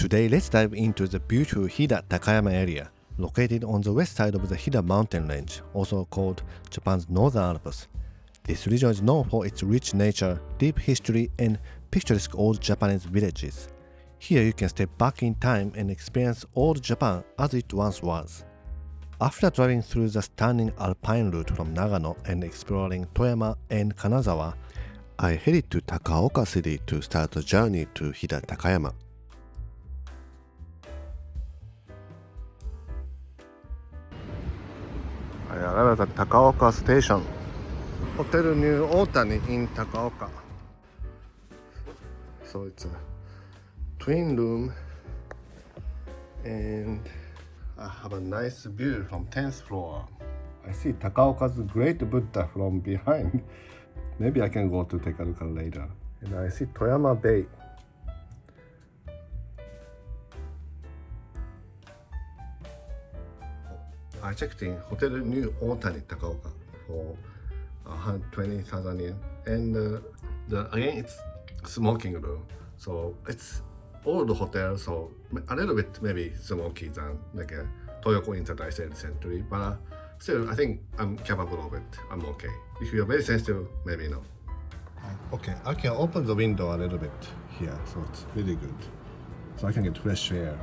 Today, let's dive into the beautiful Hida Takayama area, located on the west side of the Hida mountain range, also called Japan's Northern Alps. This region is known for its rich nature, deep history, and picturesque old Japanese villages. Here you can step back in time and experience old Japan as it once was. After driving through the stunning Alpine route from Nagano and exploring Toyama and Kanazawa, I headed to Takaoka city to start the journey to Hida Takayama. I arrived at Takaoka station. Hotel New Otani in Takaoka. So it's a twin room and I have a nice view from 10th floor. I see Takaoka's great Buddha from behind. Maybe I can go to take a look at later. And I see Toyama Bay. I checked in Hotel New Otani Takaoka for 120,000 yen. And again, it's smoking room. So it's old hotel, so a little bit maybe smoky than like a Toyoko in the Daisei century, but still I think I'm capable of it. I'm okay. If you're very sensitive, maybe no. Okay, I can open the window a little bit here, so it's really good. So I can get fresh air.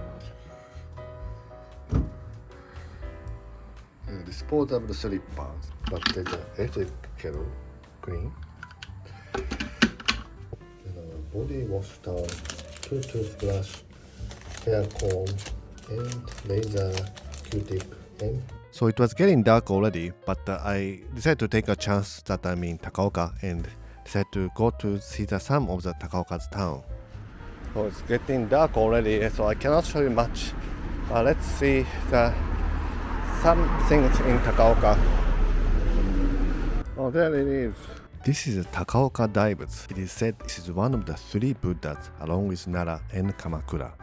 Disposable slippers, but there's an electric kettle, clean. Body wash towel, toothbrush, hair comb, and laser Q-tip. So it was getting dark already, but I decided to take a chance that I'm in Takaoka and decided to go to see the some of the Takaoka's town. So it's getting dark already, so I cannot show you much. Let's see some things in Takaoka. Oh, there it is. This is Takaoka Daibutsu. It is said this is one of the three Buddhas along with Nara and Kamakura.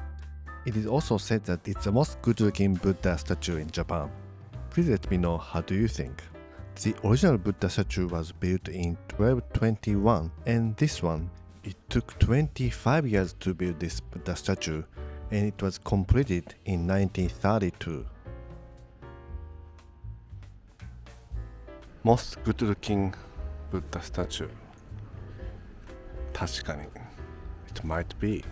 It is also said that it's the most good-looking Buddha statue in Japan. Please let me know, how do you think? The original Buddha statue was built in 1221, and this one, it took 25 years to build this Buddha statue, and it was completed in 1932. Most good-looking Buddha statue. 確かに It might be.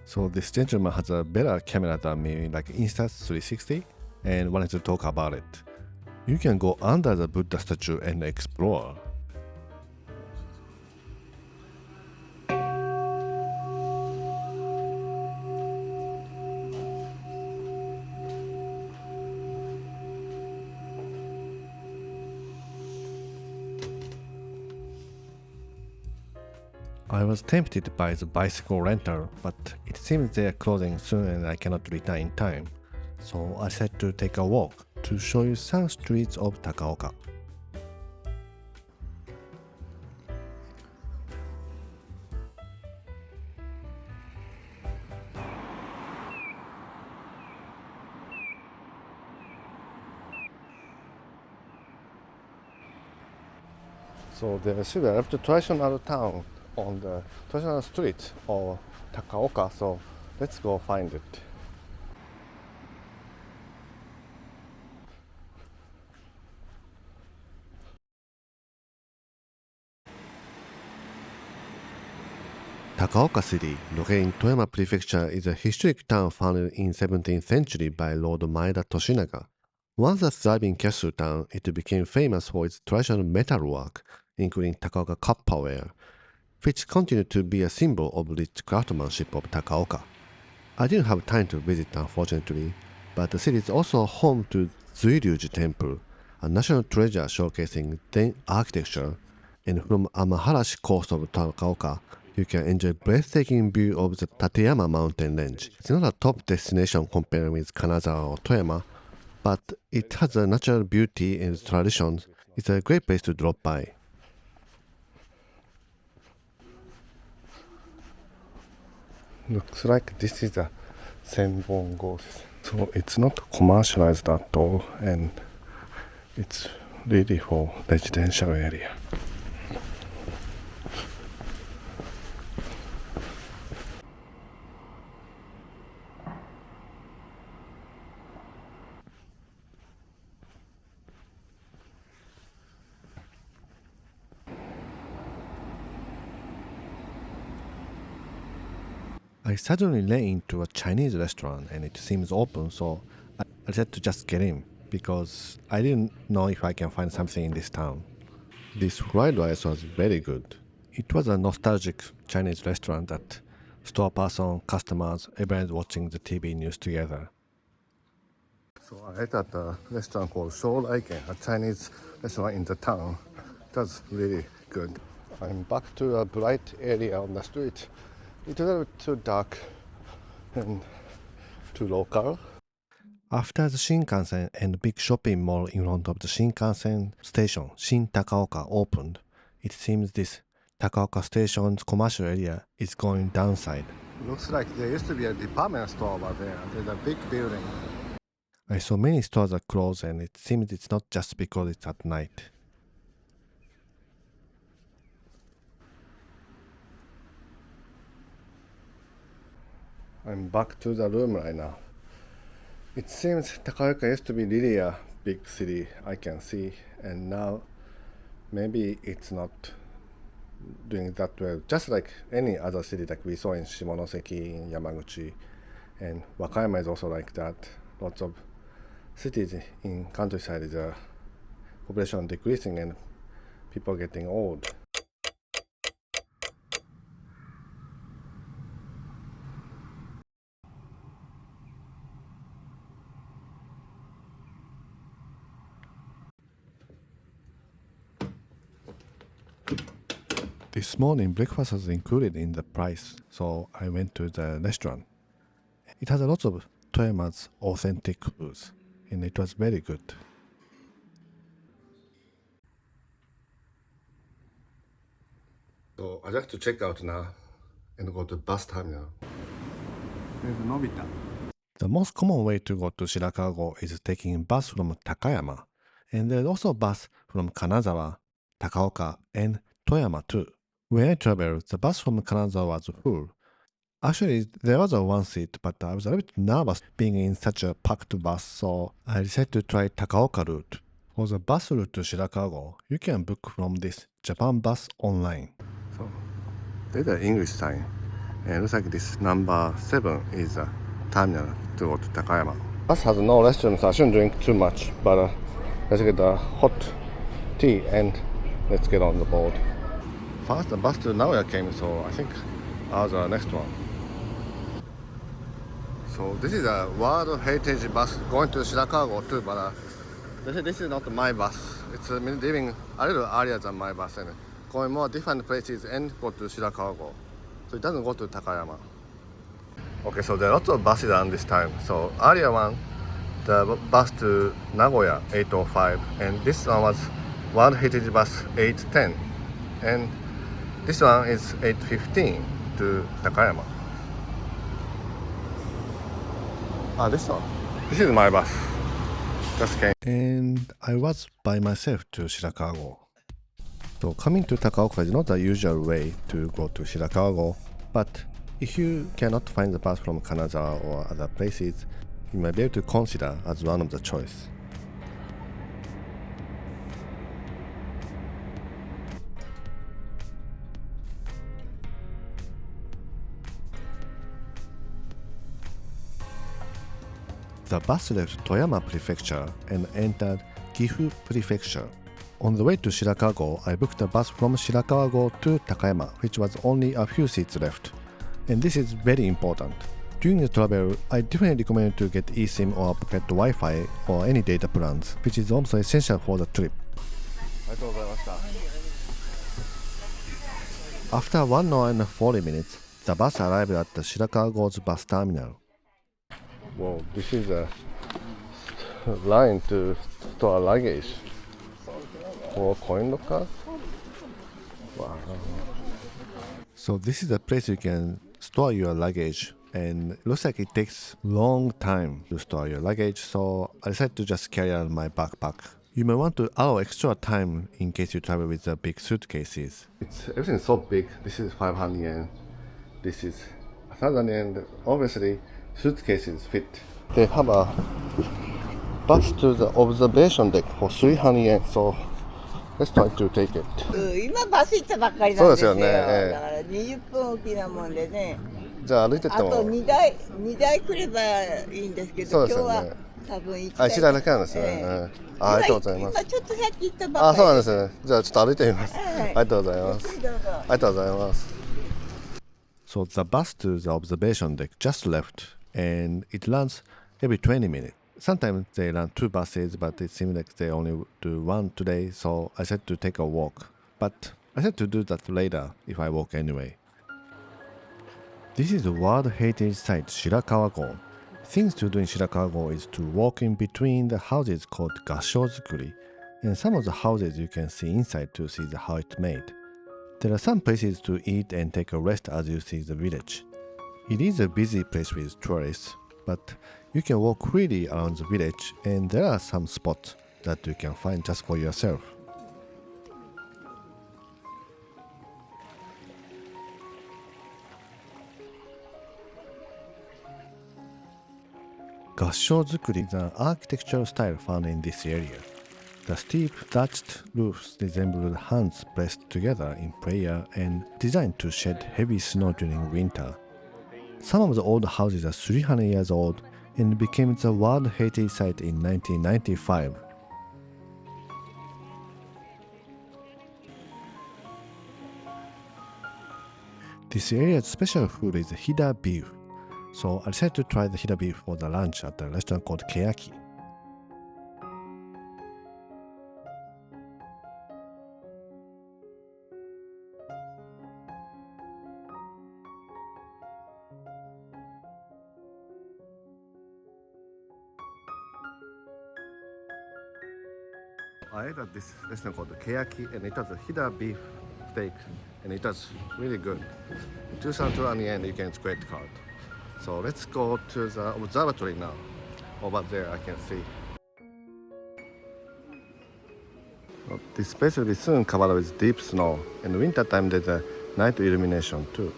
So this gentleman has a better camera than me, like Insta360, and wanted to talk about it. You can go under the Buddha statue and explore. I was tempted by the bicycle rental, but it seems they are closing soon and I cannot return in time. So I decided to take a walk to show you some streets of Takaoka. So there should have the traditional town on the traditional street of Takaoka, so let's go find it. Takaoka City, located in Toyama Prefecture, is a historic town founded in 17th century by Lord Maeda Toshinaga. Once a thriving castle town, it became famous for its traditional metalwork, including Takaoka copperware, which continued to be a symbol of rich craftsmanship of Takaoka. I didn't have time to visit, unfortunately, but the city is also home to Zuiryuji Temple, a national treasure showcasing Zen architecture, and from Amaharashi coast of Takaoka, you can enjoy a breathtaking view of the Tateyama mountain range. It's not a top destination compared with Kanazawa or Toyama, but it has a natural beauty and traditions. It's a great place to drop by. Looks like this is a Senbon-go. So it's not commercialized at all, and it's really for residential area. I suddenly ran into a Chinese restaurant and it seems open, so I decided to just get in because I didn't know if I can find something in this town. This fried rice was very good. It was a nostalgic Chinese restaurant that store person, customers, everyone's watching the TV news together. So I ate at a restaurant called Shoraiken, a Chinese restaurant in the town. It was really good. I'm back to a bright area on the street. It's a little too dark and too local. After the Shinkansen and big shopping mall in front of the Shinkansen station, Shin Takaoka, opened, it seems this Takaoka station's commercial area is going downside. Looks like there used to be a department store over there. There's a big building. I saw many stores are closed and it seems it's not just because it's at night. I'm back to the room right now. It seems Takaoka used to be really a big city I can see, and now maybe it's not doing that well. Just like any other city like we saw in Shimonoseki, in Yamaguchi, and Wakayama is also like that. Lots of cities in countryside is a population decreasing and people getting old. This morning, breakfast was included in the price, so I went to the restaurant. It has a lot of Toyama's authentic foods, and it was very good. So I'd like to check out now and go to bus terminal. There's Nobita. The most common way to go to Shirakawago is taking bus from Takayama, and there's also a bus from Kanazawa, Takaoka, and Toyama too. When I traveled, the bus from Kanazawa was full. Actually, there was a one seat, but I was a little bit nervous being in such a packed bus, so I decided to try Takaoka route. For the bus route to Shirakawago, you can book from this Japan bus online. So, there's an English sign, and it looks like this number 7 is a terminal to go to Takayama. Bus has no restroom, so I shouldn't drink too much, but let's get the hot tea and let's get on the board. First, the bus to Nagoya came, so I think I was the next one. So this is a Wolrd Heritage bus going to Shirakawago too, but this is not my bus. It's leaving a little earlier than my bus and going more different places and go to Shirakawago. So it doesn't go to Takayama. Okay, so there are lots of buses on this time. So earlier one, the bus to Nagoya 805, and this one was Wolrd Heritage bus 810, and this one is 815 to Takayama. This one. This is my bus. Just came. And I was by myself to Shirakawago. So coming to Takaoka is not the usual way to go to Shirakawago, but if you cannot find the bus from Kanazawa or other places, you might be able to consider as one of the choice. The bus left Toyama Prefecture and entered Gifu Prefecture. On the way to Shirakawago, I booked a bus from Shirakawago to Takayama, which was only a few seats left. And this is very important. During the travel, I definitely recommend to get eSIM or pocket Wi-Fi or any data plans, which is also essential for the trip. After 1 hour and 40 minutes, the bus arrived at the Shirakawago's bus terminal. Whoa, this is a line to store luggage for coin lockers. Wow. So this is a place you can store your luggage, and it looks like it takes long time to store your luggage, so I decided to just carry on my backpack. You may want to allow extra time in case you travel with the big suitcases. Everything is so big. This is 500 yen. This is 1,000 yen. Obviously, suitcases fit. They have a bus to the observation deck for 300 yen, so let's try to take it. 今バス行ったばっかりなんですよ。だから20分おきなもんでね。じゃあ歩いてっても。あと2台来ればいいんですけど、そうですよね。今日は多分1あ、台。1台だけなんですね。ありがとうございます。今ちょっとさっき言ったばっかり。あ、そうなんですね。じゃあちょっと歩いてみます。はいありがとうございます。どうぞ。ありがとうございます。So the bus to the observation deck just left, and it runs every 20 minutes. Sometimes they run two buses, but it seems like they only do one today, so I said to take a walk. But I said to do that later if I walk anyway. This is the World Heritage Site Shirakawago. Things to do in Shirakawago is to walk in between the houses called Gashozukuri, and some of the houses you can see inside to see how it's made. There are some places to eat and take a rest as you see the village. It is a busy place with tourists, but you can walk freely around the village, and there are some spots that you can find just for yourself. Gashozukuri is an architectural style found in this area. The steep thatched roofs resemble hands pressed together in prayer and designed to shed heavy snow during winter. Some of the old houses are 300 years old and became the World Heritage Site in 1995. This area's special food is Hida beef, so I decided to try the Hida beef for the lunch at a restaurant called Keyaki. I ate at this restaurant called Keyaki, and it was a Hida beef steak, and it was really good. 2,200 yen, you can credit card. So let's go to the observatory now. Over there, I can see. This place will be soon covered with deep snow, and winter time there's a night illumination too.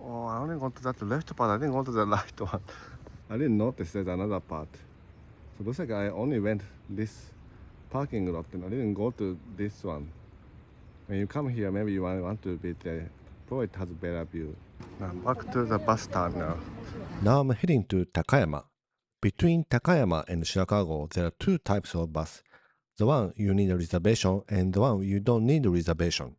Oh, I only got to that left part. I didn't go to the right one. I didn't notice there's another part. So it looks like I only went this parking lot and I didn't go to this one. When you come here, maybe you want to be there. Probably it has a better view. Now back to the bus terminal. Now I'm heading to Takayama. Between Takayama and Shirakawago, there are two types of bus. The one you need a reservation and the one you don't need a reservation.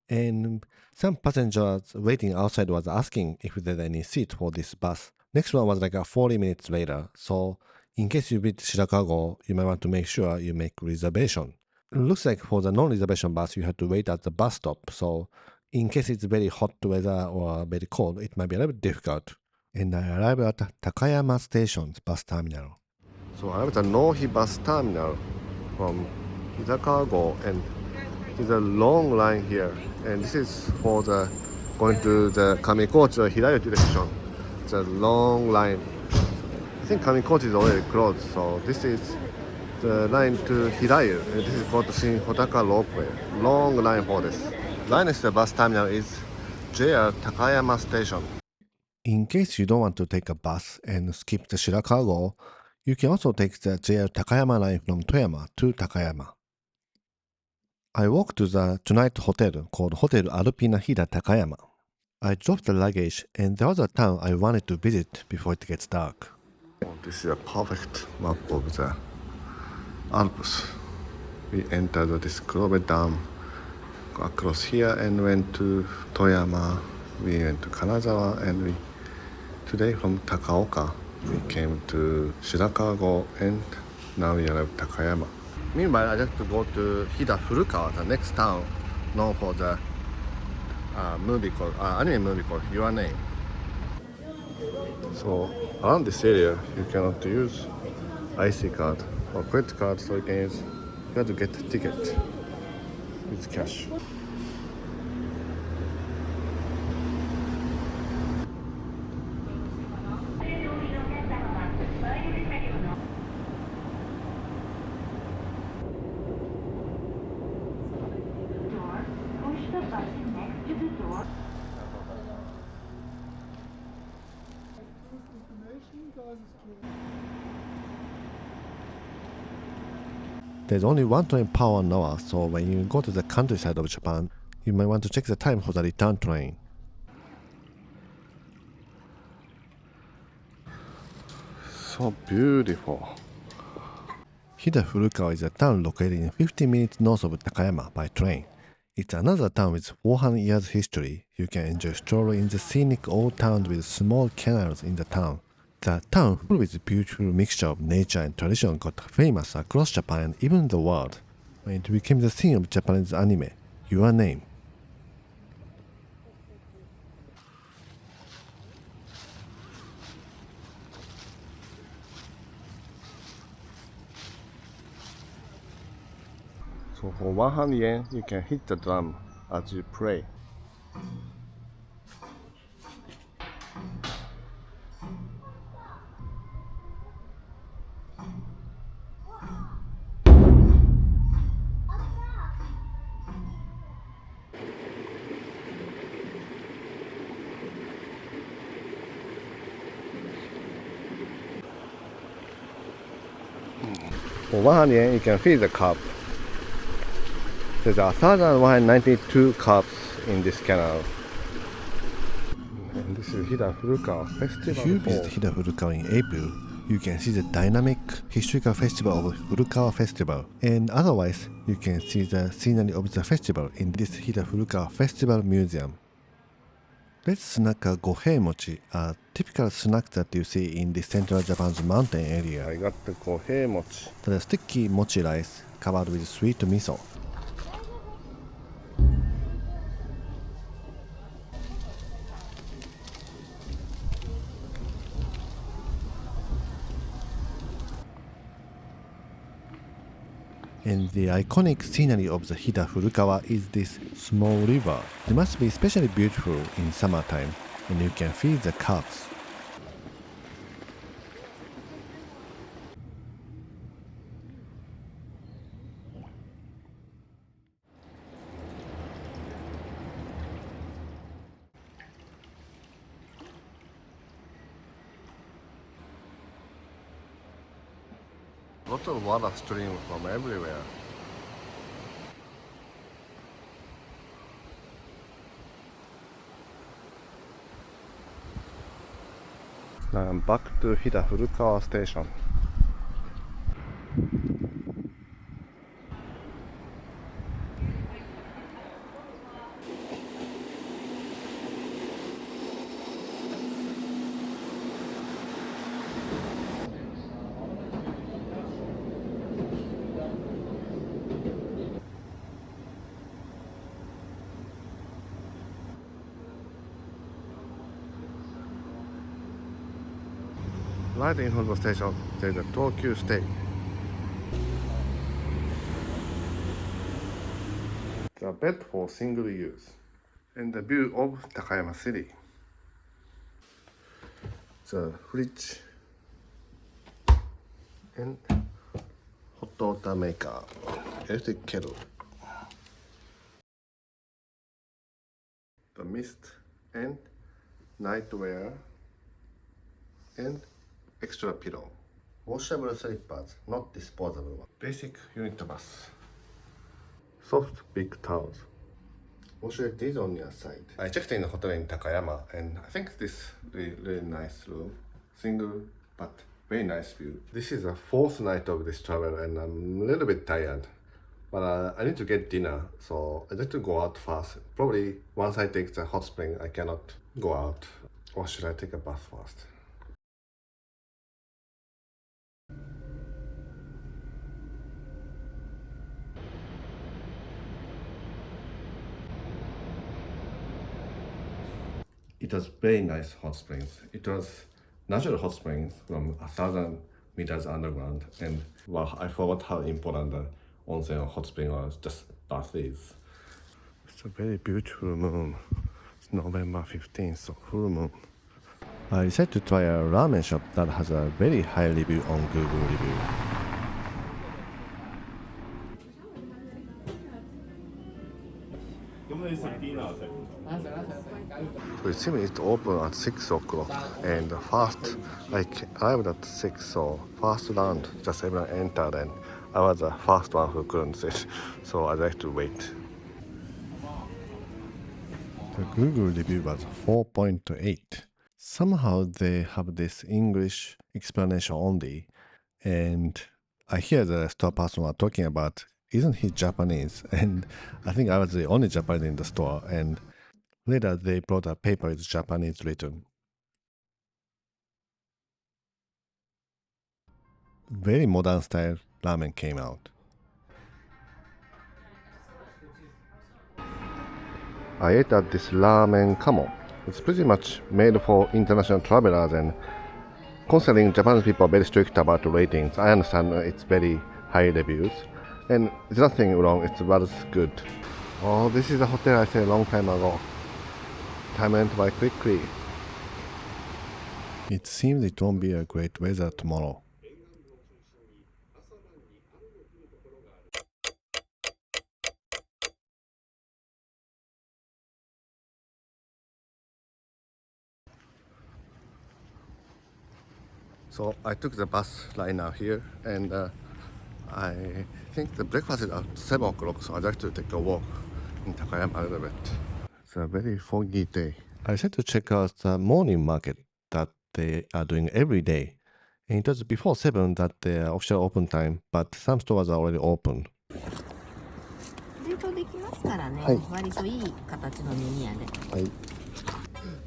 And some passengers waiting outside was asking if there's any seat for this bus. Next one was like 40 minutes later, so in case you visit Shirakawago, you might want to make sure you make reservation. It looks like for the non-reservation bus, you have to wait at the bus stop, so in case it's very hot weather or very cold, it might be a little bit difficult. And I arrived at Takayama Station's bus terminal. So I arrived at Nohi bus terminal from Hidakawago, and there's a long line here, and this is for the going to the Kamikochi or Hirayo direction. It's a long line. I think Kamikochi is already closed, so this is the line to Hirayu. This is called the Shin Hotaka Ropeway. Long line for this. Line next to the bus terminal is JR Takayama Station. In case you don't want to take a bus and skip the Shirakawago, you can also take the JR Takayama line from Toyama to Takayama. I walked to the tonight hotel called Hotel Alpina Hida Takayama. I dropped the luggage and there was a town I wanted to visit before it gets dark. This is a perfect map of the Alps. We entered this Grove Dam across here and went to Toyama. We went to Kanazawa and today from Takaoka. We came to Shirakawago and now we arrived Takayama. Meanwhile, I just to go to Hida Furukawa, the next town known for the anime movie called Your Name. So around this area, you cannot use IC card or credit card, so you have to get a ticket with cash. There's only one train per 1 hour, so when you go to the countryside of Japan, you might want to check the time for the return train. So beautiful. Hida Furukawa is a town located in 50 minutes north of Takayama by train. It's another town with 400 years history. You can enjoy strolling in the scenic old town with small canals in the town. The town, full with beautiful mixture of nature and tradition, got famous across Japan and even the world when it became the scene of Japanese anime, Your Name. So for 100 yen, you can hit the drum as you play. For 100 yen, you can fill the cup. There's 1,192 cups in this canal. And this is Hida Furukawa Festival. If you visit Hida Furukawa in April, you can see the dynamic historical festival of Furukawa Festival. And otherwise, you can see the scenery of the festival in this Hida Furukawa Festival Museum. Let's snack a gohei mochi, a typical snack that you see in the central Japan's mountain area. I got the gohei mochi. The sticky mochi rice covered with sweet miso. And the iconic scenery of the Hida Furukawa is this small river. It must be especially beautiful in summertime, and you can feel the curves. Lots of water stream from everywhere. Now I'm back to Hida Furukawa station. Right in front of the station, there's a Tokyo Stay. The bed for single use. And the view of Takayama City. The fridge and hot water maker, electric kettle. The mist and nightwear and extra pillow. Washable slippers, not disposable one. Basic unit bus. Soft big towels. Wash these on your side. I checked in the hotel in Takayama and I think this really nice room. Single but very nice view. This is the fourth night of this travel and I'm a little bit tired. But I need to get dinner, so I need to go out fast. Probably once I take the hot spring, I cannot go out. Or should I take a bath first? it was very nice hot springs. It was natural hot springs from 1,000 meters underground. And well, I forgot how important the onsen or hot spring was just past these. It's a very beautiful moon. It's November 15th, so full moon. I decided to try a ramen shop that has a very high review on Google review. So it seems it's open at 6 o'clock, and first I arrived at 6, so first round just everyone entered, and I was the first one who couldn't sit, so I had to wait. The Google review was 4.8. Somehow they have this English explanation only, and I hear the store person are talking about, isn't he Japanese? And I think I was the only Japanese in the store, and later they brought a paper with Japanese written. Very modern style ramen came out. I ate at this ramen kamo. It's pretty much made for international travelers, and considering Japanese people are very strict about the ratings, I understand it's very high reviews. And there's nothing wrong, it was good. Oh, this is a hotel I said a long time ago. Time went by quickly. It seems it won't be a great weather tomorrow. So I took the bus right now here, and I think the breakfast is at 7 o'clock, so I'd like to take a walk in Takayama a little bit. It's a very foggy day. I said to check out the morning market that they are doing every day. And it was before 7 that the official open time, but some stores are already open. 冷凍できますからね、はい割といい形のミニやで。はい。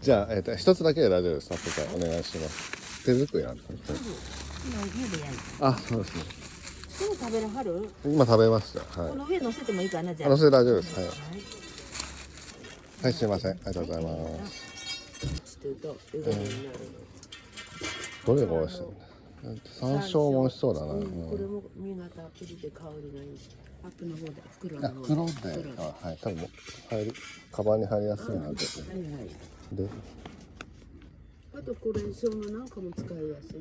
じゃあ、一つだけで大丈夫です。お願いします。手作りなんですね。今家で焼いて。あ、そうですね。すぐ食べらはる？今食べました。はい。この上乗せてもいいかなじゃあ。乗せて大丈夫です。はい。はい、すいません。ありがとうございます。ちょっとうどんになる。どれが美味しいの？山椒も美味しそうだな。これも身がたっぷりで香りがいい。アップの方で袋の方で。袋で、はい、多分カバンに入りやすいなって。はいはい。で、あとこれ生姜なんかも使いやすい。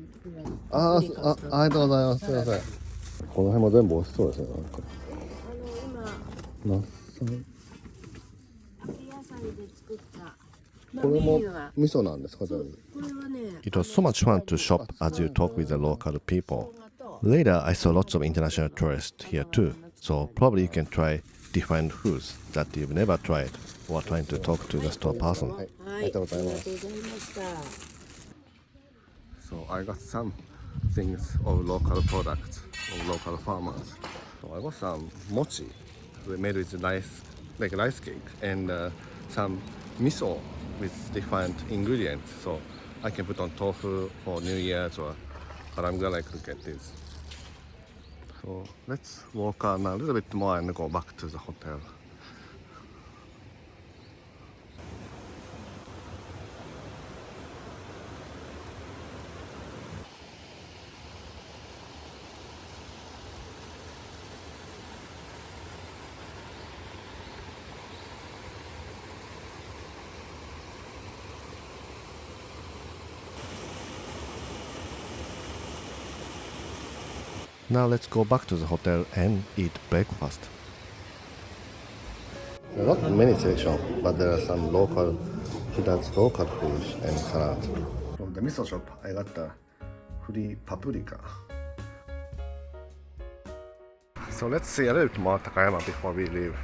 ありがとうございます。すいません。この辺も全部美味しそうですね。なんか。今。秋野菜で作った。これも味噌なんですか？It was so much fun to shop as you talk with the local people. Later, I saw lots of international tourists here too, so probably you can try different foods that you've never tried while trying to talk to the store person. So I got some things of local products, of local farmers. So I got some mochi made with rice, like rice cake, and some miso with different ingredients. So I can put on tofu for New Year's, but I'm glad I could get this. So let's walk on a little bit more and go back to the hotel. Now let's go back to the hotel and eat breakfast. There are not many sections, but there are some local local foods and salads. From the miso shop, I got the free paprika. So let's see a little bit more Takayama before we leave.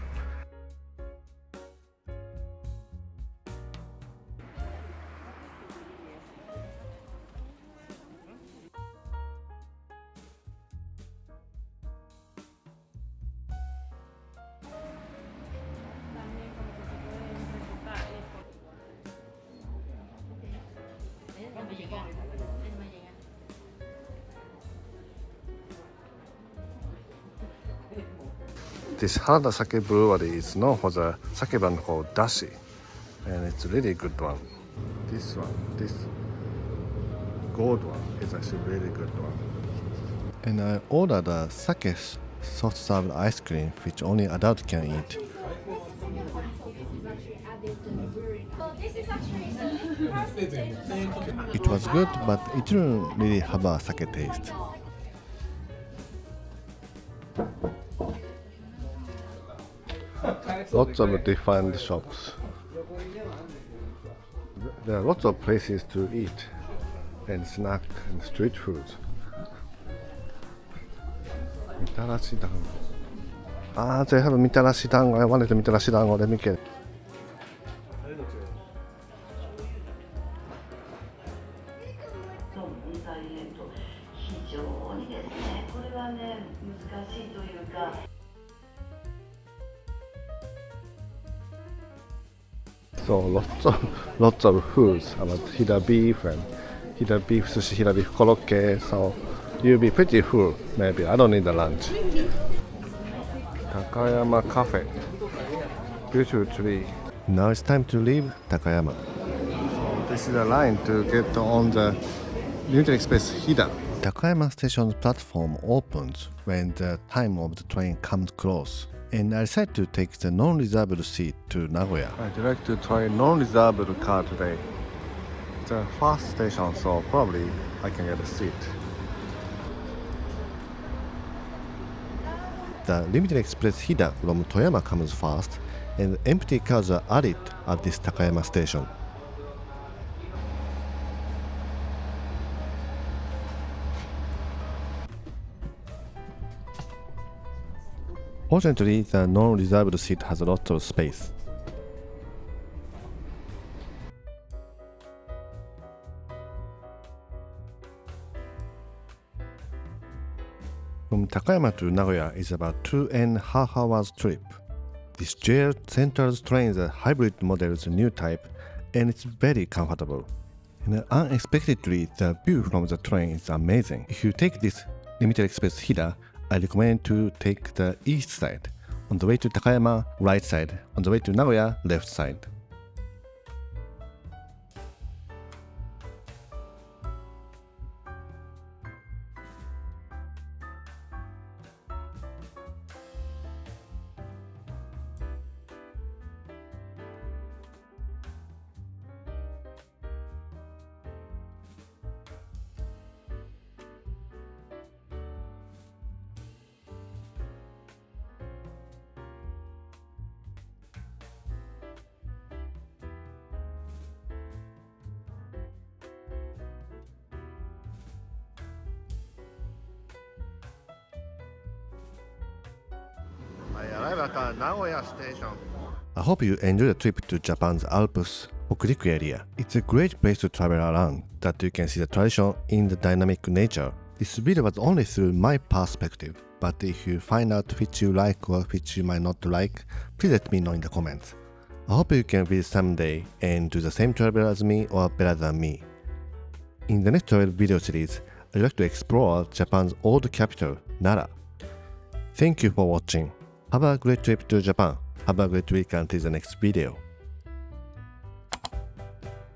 This Hida Brewery is known for the sake brand called Dashi, and it's a really good one. this one. This gold one is actually really good one. And I ordered a sake soft served ice cream which only adult can eat. It was good, but it didn't really have a sake taste. Lots of different shops. There are lots of places to eat and snack and street food. みたらし団子。they have みたらし団子。I wanted みたらし団子。Let me get it. 非常にですね、これはね、難しいというか。So lots of foods about Hida beef and Hida beef sushi, Hida beef korokke. So you'll be pretty full. Maybe I don't need a lunch. Takayama Cafe. Beautiful tree. Now it's time to leave Takayama. So this is the line to get on the Limited Express Hida. Takayama Station's platform opens when the time of the train comes close. And I decided to take the non-reserved seat to Nagoya. I'd like to try non-reserved car today. It's a fast station, so probably I can get a seat. The Limited Express Hida from Toyama comes fast, and empty cars are added at this Takayama station. Fortunately, the non-reserved seat has a lot of space. From Takayama to Nagoya is about 2.5 hours trip. This JR Central train is a hybrid model's new type, and it's very comfortable. And unexpectedly, the view from the train is amazing. If you take this Limited Express Hida, I recommend to take the east side. On the way to Takayama, right side. On the way to Nagoya, left side. I arrived at Nagoya station. I hope you enjoy the trip to Japan's Alps Hokuriku area. It's a great place to travel around, that you can see the tradition in the dynamic nature. This video was only through my perspective, but if you find out which you like or which you might not like, please let me know in the comments. I hope you can visit someday and do the same travel as me or better than me. In the next travel video series, I'd like to explore Japan's old capital, Nara. Thank you for watching. Have a great trip to Japan. Have a great week until the next video.